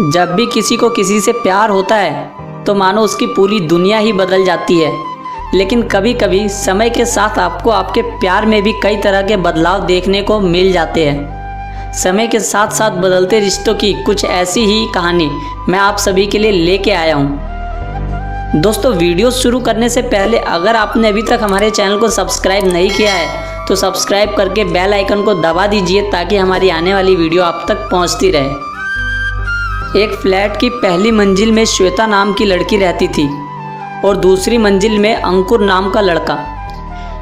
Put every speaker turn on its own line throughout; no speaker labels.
जब भी किसी को किसी से प्यार होता है तो मानो उसकी पूरी दुनिया ही बदल जाती है। लेकिन कभी कभी समय के साथ आपको आपके प्यार में भी कई तरह के बदलाव देखने को मिल जाते हैं। समय के साथ साथ बदलते रिश्तों की कुछ ऐसी ही कहानी मैं आप सभी के लिए लेके आया हूँ। दोस्तों, वीडियो शुरू करने से पहले अगर आपने अभी तक हमारे चैनल को सब्सक्राइब नहीं किया है तो सब्सक्राइब करके बेल आइकन को दबा दीजिए ताकि हमारी आने वाली वीडियो आप तक पहुँचती रहे। एक फ्लैट की पहली मंजिल में श्वेता नाम की लड़की रहती थी और दूसरी मंजिल में अंकुर नाम का लड़का।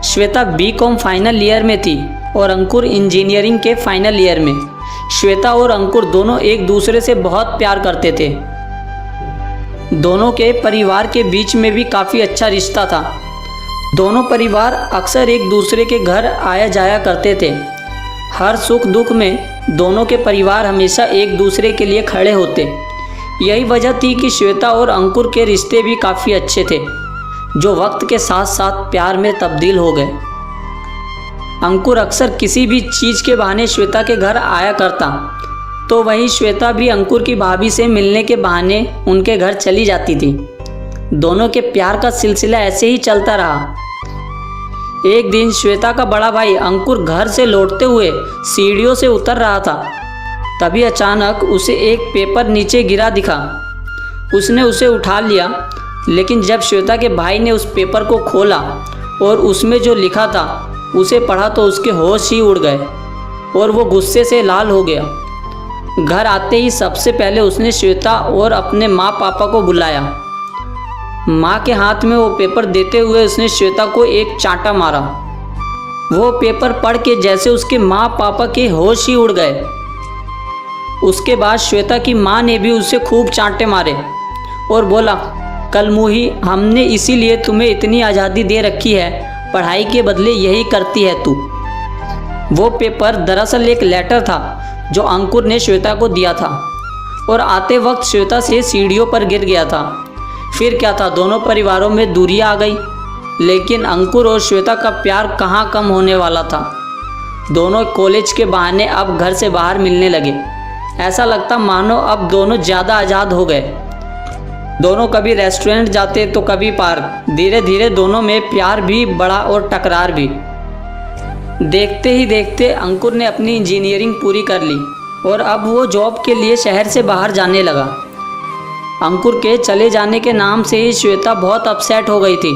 श्वेता बीकॉम फाइनल ईयर में थी और अंकुर इंजीनियरिंग के फाइनल ईयर में। श्वेता और अंकुर दोनों एक दूसरे से बहुत प्यार करते थे। दोनों के परिवार के बीच में भी काफ़ी अच्छा रिश्ता था। दोनों परिवार अक्सर एक दूसरे के घर आया जाया करते थे। हर सुख दुख में दोनों के परिवार हमेशा एक दूसरे के लिए खड़े होते। यही वजह थी कि श्वेता और अंकुर के रिश्ते भी काफ़ी अच्छे थे, जो वक्त के साथ साथ प्यार में तब्दील हो गए। अंकुर अक्सर किसी भी चीज़ के बहाने श्वेता के घर आया करता, तो वहीं श्वेता भी अंकुर की भाभी से मिलने के बहाने उनके घर चली जाती थी। दोनों के प्यार का सिलसिला ऐसे ही चलता रहा। एक दिन श्वेता का बड़ा भाई अंकुर घर से लौटते हुए सीढ़ियों से उतर रहा था। तभी अचानक उसे एक पेपर नीचे गिरा दिखा। उसने उसे उठा लिया, लेकिन जब श्वेता के भाई ने उस पेपर को खोला और उसमें जो लिखा था उसे पढ़ा तो उसके होश ही उड़ गए और वो गुस्से से लाल हो गया। घर आते ही सबसे पहले उसने श्वेता और अपने माँ पापा को बुलाया। माँ के हाथ में वो पेपर देते हुए उसने श्वेता को एक चांटा मारा। वो पेपर पढ़ के जैसे उसके माँ पापा के होश ही उड़ गए। उसके बाद श्वेता की माँ ने भी उसे खूब चांटे मारे और बोला, कलमुही, हमने इसीलिए तुम्हें इतनी आज़ादी दे रखी है, पढ़ाई के बदले यही करती है तू। वो पेपर दरअसल एक लेटर था जो अंकुर ने श्वेता को दिया था और आते वक्त श्वेता से सीढ़ियों पर गिर गया था। फिर क्या था, दोनों परिवारों में दूरियां आ गई, लेकिन अंकुर और श्वेता का प्यार कहाँ कम होने वाला था। दोनों कॉलेज के बहाने अब घर से बाहर मिलने लगे। ऐसा लगता मानो अब दोनों ज़्यादा आज़ाद हो गए। दोनों कभी रेस्टोरेंट जाते तो कभी पार्क। धीरे धीरे दोनों में प्यार भी बढ़ा और टकरार भी। देखते ही देखते अंकुर ने अपनी इंजीनियरिंग पूरी कर ली और अब वो जॉब के लिए शहर से बाहर जाने लगा। अंकुर के चले जाने के नाम से ही श्वेता बहुत अपसेट हो गई थी,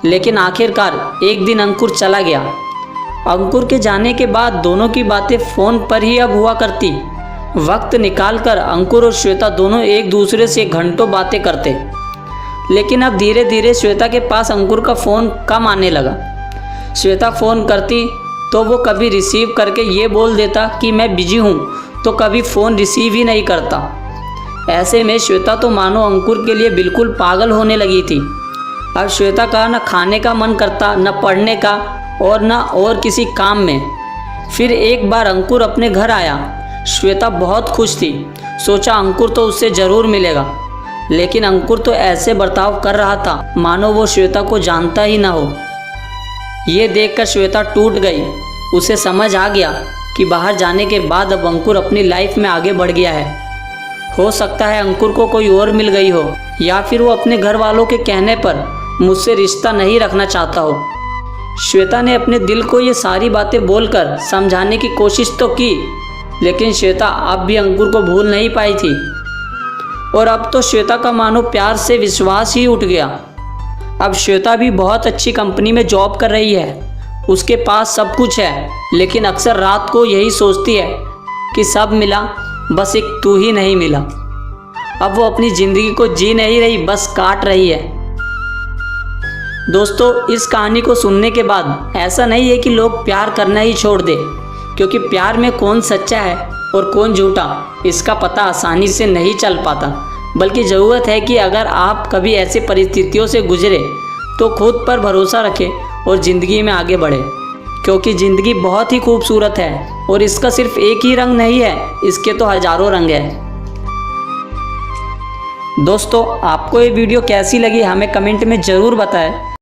लेकिन आखिरकार एक दिन अंकुर चला गया। अंकुर के जाने के बाद दोनों की बातें फ़ोन पर ही अब हुआ करती। वक्त निकालकर अंकुर और श्वेता दोनों एक दूसरे से घंटों बातें करते, लेकिन अब धीरे धीरे श्वेता के पास अंकुर का फ़ोन कम आने लगा। श्वेता फ़ोन करती तो वो कभी रिसीव करके ये बोल देता कि मैं बिजी हूँ, तो कभी फ़ोन रिसीव ही नहीं करता। ऐसे में श्वेता तो मानो अंकुर के लिए बिल्कुल पागल होने लगी थी। अब श्वेता का न खाने का मन करता, न पढ़ने का और न और किसी काम में। फिर एक बार अंकुर अपने घर आया। श्वेता बहुत खुश थी। सोचा अंकुर तो उससे ज़रूर मिलेगा, लेकिन अंकुर तो ऐसे बर्ताव कर रहा था मानो वो श्वेता को जानता ही ना हो। ये देखकर श्वेता टूट गई। उसे समझ आ गया कि बाहर जाने के बाद अब अंकुर अपनी लाइफ में आगे बढ़ गया है। हो सकता है अंकुर को कोई और मिल गई हो, या फिर वो अपने घर वालों के कहने पर मुझसे रिश्ता नहीं रखना चाहता हो। श्वेता ने अपने दिल को ये सारी बातें बोलकर समझाने की कोशिश तो की, लेकिन श्वेता अब भी अंकुर को भूल नहीं पाई थी। और अब तो श्वेता का मानो प्यार से विश्वास ही उठ गया। अब श्वेता भी बहुत अच्छी कंपनी में जॉब कर रही है। उसके पास सब कुछ है, लेकिन अक्सर रात को यही सोचती है कि सब मिला, बस एक तू ही नहीं मिला। अब वो अपनी ज़िंदगी को जी नहीं रही, बस काट रही है। दोस्तों, इस कहानी को सुनने के बाद ऐसा नहीं है कि लोग प्यार करना ही छोड़ दे, क्योंकि प्यार में कौन सच्चा है और कौन झूठा इसका पता आसानी से नहीं चल पाता। बल्कि ज़रूरत है कि अगर आप कभी ऐसे परिस्थितियों से गुजरे तो खुद पर भरोसा रखें और ज़िंदगी में आगे बढ़ें, क्योंकि ज़िंदगी बहुत ही खूबसूरत है और इसका सिर्फ एक ही रंग नहीं है, इसके तो हज़ारों रंग हैं। दोस्तों, आपको ये वीडियो कैसी लगी हमें कमेंट में ज़रूर बताएं।